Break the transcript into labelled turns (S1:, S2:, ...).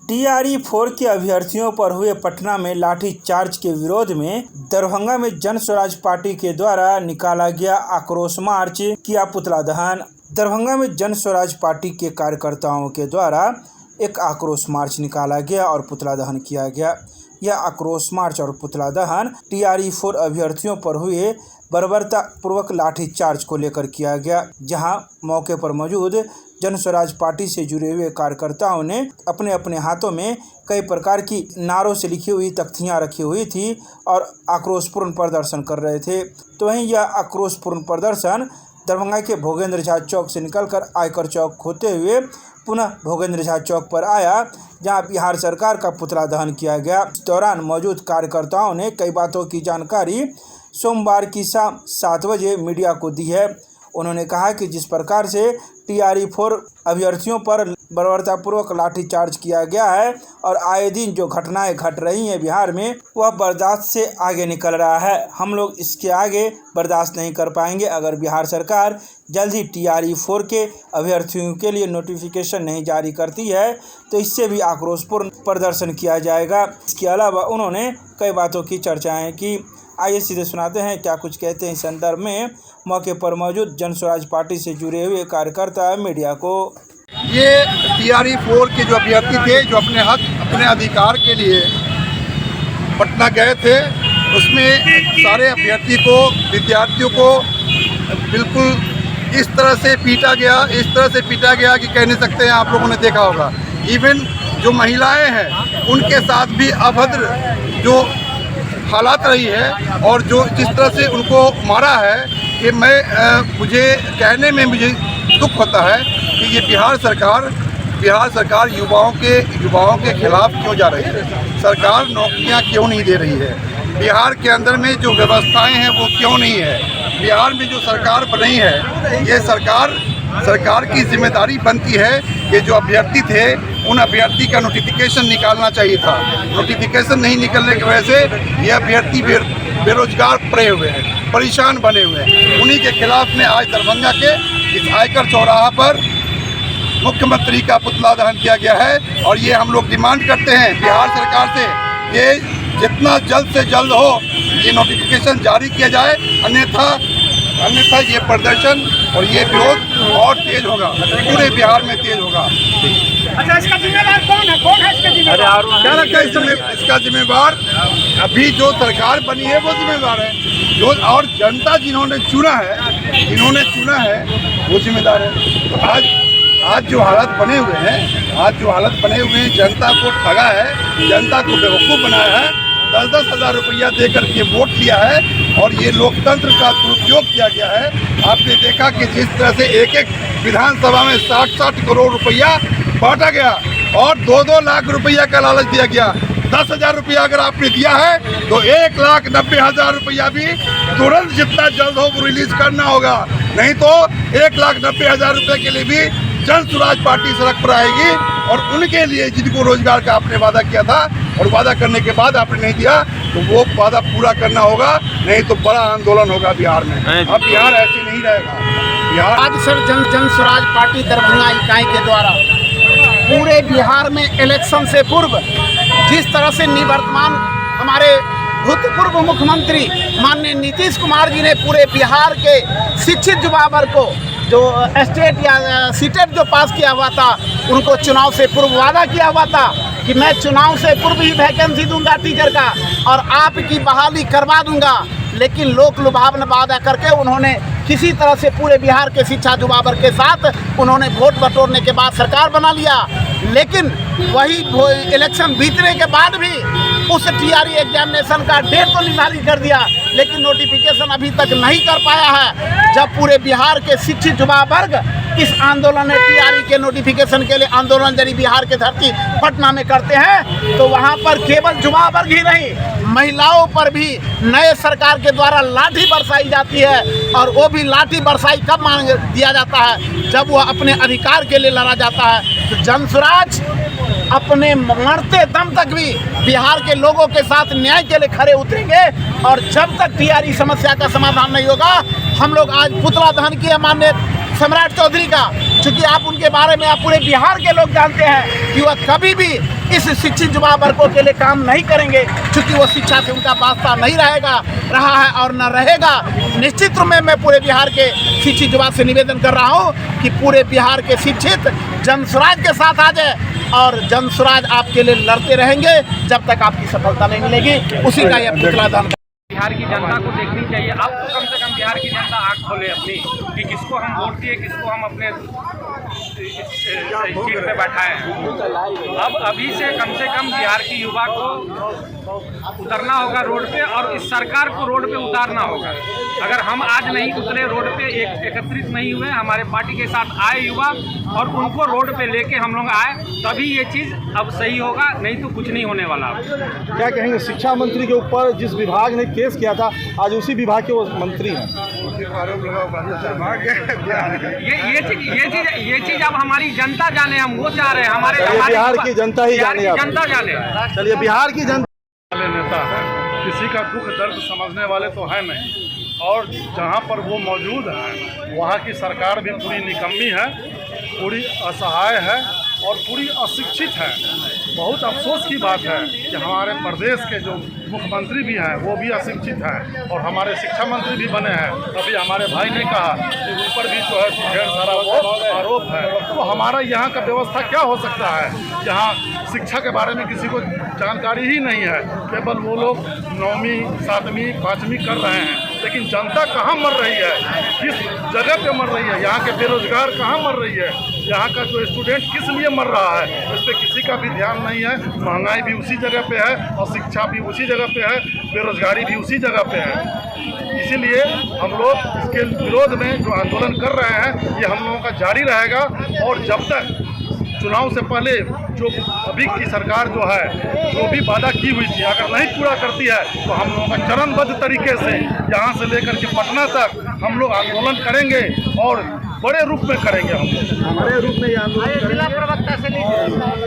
S1: TRE 4 के अभ्यर्थियों पर हुए पटना में लाठीचार्ज के विरोध में दरभंगा में जन स्वराज पार्टी के द्वारा निकाला गया आक्रोश मार्च किया पुतला दहन। दरभंगा में जन स्वराज पार्टी के कार्यकर्ताओं के द्वारा एक आक्रोश मार्च निकाला गया और पुतला दहन किया गया। यह आक्रोश मार्च और पुतला दहन टीआरई 4 अभ्यर्थियों पर हुए बर्बरतापूर्वक लाठीचार्ज को लेकर किया गया, जहां मौके पर मौजूद जन स्वराज पार्टी से जुड़े हुए कार्यकर्ताओं ने अपने अपने हाथों में कई प्रकार की नारों से लिखी हुई तख्तियां रखी हुई थी और आक्रोशपूर्ण प्रदर्शन कर रहे थे। तो वहीं यह आक्रोशपूर्ण प्रदर्शन दरभंगा के भोगेंद्र झा चौक से निकलकर आयकर चौक होते हुए पुनः भोगेंद्र झा चौक पर आया, जहां बिहार सरकार का पुतला दहन किया गया। इस दौरान मौजूद कार्यकर्ताओं ने कई बातों की जानकारी सोमवार की शाम 7 बजे मीडिया को दी है। उन्होंने कहा कि जिस प्रकार से टीआरई 4 अभ्यर्थियों पर बर्बरतापूर्वक लाठीचार्ज किया गया है और आए दिन जो घटनाएं घट रही हैं बिहार में, वह बर्दाश्त से आगे निकल रहा है। हम लोग इसके आगे बर्दाश्त नहीं कर पाएंगे। अगर बिहार सरकार जल्द ही टीआरई 4 के अभ्यर्थियों के लिए नोटिफिकेशन नहीं जारी करती है तो इससे भी आक्रोशपूर्ण प्रदर्शन किया जाएगा। इसके अलावा उन्होंने कई बातों की चर्चाएँ की। आइए सीधे सुनाते हैं क्या कुछ कहते हैं इस संदर्भ में मौके पर मौजूद जन स्वराज पार्टी से जुड़े हुए कार्यकर्ता मीडिया को।
S2: ये टीआरई 4 के जो अभ्यर्थी थे, जो अपने हक अपने अधिकार के लिए पटना गए थे, उसमें सारे अभ्यर्थी को, विद्यार्थियों को बिल्कुल इस तरह से पीटा गया कि कह नहीं सकते हैं। आप लोगों ने देखा होगा, इवन जो महिलाएं हैं उनके साथ भी अभद्र जो हालात रही है और जो जिस तरह से उनको मारा है कि मुझे कहने में मुझे दुख होता है कि ये बिहार सरकार युवाओं के खिलाफ क्यों जा रही है। सरकार नौकरियां क्यों नहीं दे रही है। बिहार के अंदर में जो व्यवस्थाएं हैं वो क्यों नहीं है। बिहार में जो सरकार बनी है, ये सरकार की जिम्मेदारी बनती है कि जो अभ्यर्थी थे उन अभ्यर्थी का नोटिफिकेशन निकालना चाहिए था। नोटिफिकेशन नहीं निकलने की वजह से ये अभ्यर्थी बेरोजगार पड़े हुए हैं, परेशान बने हुए हैं। उन्हीं के खिलाफ में आज दरभंगा के इस आयकर चौराहा पर मुख्यमंत्री का पुतला दहन किया गया है। और ये हम लोग डिमांड करते हैं बिहार सरकार से कि जितना जल्द से जल्द हो ये नोटिफिकेशन जारी किया जाए, अन्यथा ये प्रदर्शन और ये विरोध और तेज होगा, पूरे बिहार में तेज होगा।
S3: अच्छा, इसका जिम्मेदार कौन है इसका जिम्मेदार
S2: क्या लगता है इसका जिम्मेदार अभी जो सरकार बनी है वो जिम्मेदार है, जो और जनता जिन्होंने चुना है वो जिम्मेदार है। तो आज जो हालत बने हुए हैं, जनता को ठगा है, जनता को बेवकूफ़ बनाया है, 10-10 हज़ार रुपया दे करके वोट लिया है और ये लोकतंत्र का दुरुपयोग किया गया है। आपने देखा कि जिस तरह से एक विधानसभा में 60 करोड़ रुपया बांटा गया और 2-2 लाख रुपया का लालच दिया गया। 10,000 रुपया अगर आपने दिया है तो 1,90,000 रुपया भी तुरंत जितना जल्द हो वो रिलीज करना होगा, नहीं तो 1,90,000 रुपये के लिए भी जन स्वराज पार्टी सड़क पर आएगी। और उनके लिए जिनको रोजगार का आपने वादा किया था और वादा करने के बाद आपने नहीं दिया तो वो वादा पूरा करना होगा, नहीं तो बड़ा आंदोलन होगा बिहार में। अब बिहार ऐसे नहीं रहेगा।
S3: आज सर जन स्वराज पार्टी दरभंगा इकाई के द्वारा पूरे बिहार में इलेक्शन से पूर्व जिस तरह से निवर्तमान हमारे भूतपूर्व मुख्यमंत्री माननीय नीतीश कुमार जी ने पूरे बिहार के शिक्षित युवा वर्ग को जो स्टेट या सीटेट जो पास किया हुआ था, उनको चुनाव से पूर्व वादा किया हुआ था कि मैं चुनाव से पूर्व ही वैकेंसी दूंगा टीचर का और आपकी बहाली करवा दूंगा। लेकिन लोक लुभावन वादा करके उन्होंने किसी तरह से पूरे बिहार के शिक्षा युवा वर्ग के साथ उन्होंने वोट बटोरने के बाद सरकार बना लिया। लेकिन वही इलेक्शन बीतने के बाद भी उस टीआरई एग्जामिनेशन का डेट तो निर्धारित कर दिया, लेकिन नोटिफिकेशन अभी तक नहीं कर पाया है। जब पूरे बिहार के शिक्षित युवा वर्ग इस आंदोलन में टीआरई के नोटिफिकेशन के लिए आंदोलन यदि बिहार के धरती पटना में करते हैं तो वहां पर केवल युवा वर्ग ही नहीं, महिलाओं पर भी नए सरकार के द्वारा लाठी बरसाई जाती है। और वो भी लाठी बरसाई कब मान दिया जाता है, जब वो अपने अधिकार के लिए लड़ा जाता है। तो जन स्वराज अपने मरते दम तक भी बिहार के लोगों के साथ न्याय के लिए खड़े उतरेंगे। और जब तक टीआरई समस्या का समाधान नहीं होगा, हम लोग आज पुतला दहन किया माननीय सम्राट चौधरी का, चूँकि आप उनके बारे में आप पूरे बिहार के लोग जानते हैं कि वह कभी भी इस शिक्षित युवा वर्गों के लिए काम नहीं करेंगे, चूँकि वो शिक्षा से उनका वास्ता नहीं रहा है और न रहेगा। निश्चित रूप में मैं पूरे बिहार के शिक्षित युवा से निवेदन कर रहा हूँ कि पूरे बिहार के शिक्षित जनसुराज के साथ आ जाए और जनसुराज आपके लिए लड़ते रहेंगे जब तक आपकी सफलता नहीं मिलेगी। उसी का यह पुतला दान
S4: बिहार की जनता को देखनी चाहिए। अब तो कम से कम बिहार की जनता आँख खोले अपनी कि किसको हम वोट दिए, किसको हम अपने सीट पे बैठाएं। अब अभी से कम बिहार की युवा को उतरना होगा रोड पे और इस सरकार को रोड पे उतारना होगा। अगर हम आज नहीं उतरे रोड पे, एकत्रित नहीं हुए, हमारे पार्टी के साथ आए युवा और उनको रोड पे लेके हम लोग आए, तभी ये चीज़ अब सही होगा, नहीं तो कुछ नहीं होने वाला।
S5: क्या कहेंगे शिक्षा मंत्री के ऊपर जिस विभाग ने केस किया था, आज उसी विभाग के वो मंत्री हैं?
S4: ये चीज अब हमारी जनता जाने, हम वो चाह रहे हैं, हमारे
S5: बिहार की जनता ही जाने।
S4: जनता जाने।
S5: चलिए, बिहार की जनता
S6: वाले नेता है, किसी का दुख दर्द समझने वाले तो है नहीं, और जहाँ पर वो मौजूद है वहाँ की सरकार भी पूरी निकम्मी है, पूरी असहाय है और पूरी अशिक्षित है। बहुत अफसोस की बात है कि हमारे प्रदेश के जो मुख्यमंत्री भी हैं वो भी अशिक्षित हैं और हमारे शिक्षा मंत्री भी बने हैं। अभी हमारे भाई ने कहा कि ऊपर भी जो है ढेर सारा वो आरोप है, तो हमारा यहाँ का व्यवस्था क्या हो सकता है? यहाँ शिक्षा के बारे में किसी को जानकारी ही नहीं है, केवल वो लोग 9वीं 7वीं 5वीं कर रहे हैं, लेकिन जनता कहाँ मर रही है, किस जगह पे मर रही है, यहाँ के बेरोजगार कहाँ मर रही है, यहाँ का जो स्टूडेंट किस लिए मर रहा है, इस पर किसी का भी ध्यान नहीं है। महंगाई भी उसी जगह पे है और शिक्षा भी उसी जगह पे है, बेरोजगारी भी उसी जगह पे है। इसीलिए हम लोग इसके विरोध में जो आंदोलन कर रहे हैं ये हम लोगों का जारी रहेगा और जब तक चुनाव से पहले जो अभी की सरकार जो है जो भी वादा की हुई थी अगर नहीं पूरा करती है तो हम लोगों का चरणबद्ध तरीके से यहाँ से लेकर के पटना तक हम लोग आंदोलन करेंगे और बड़े रूप में करेंगे। हम लोग बड़े रूप में ये आंदोलन करेंगे।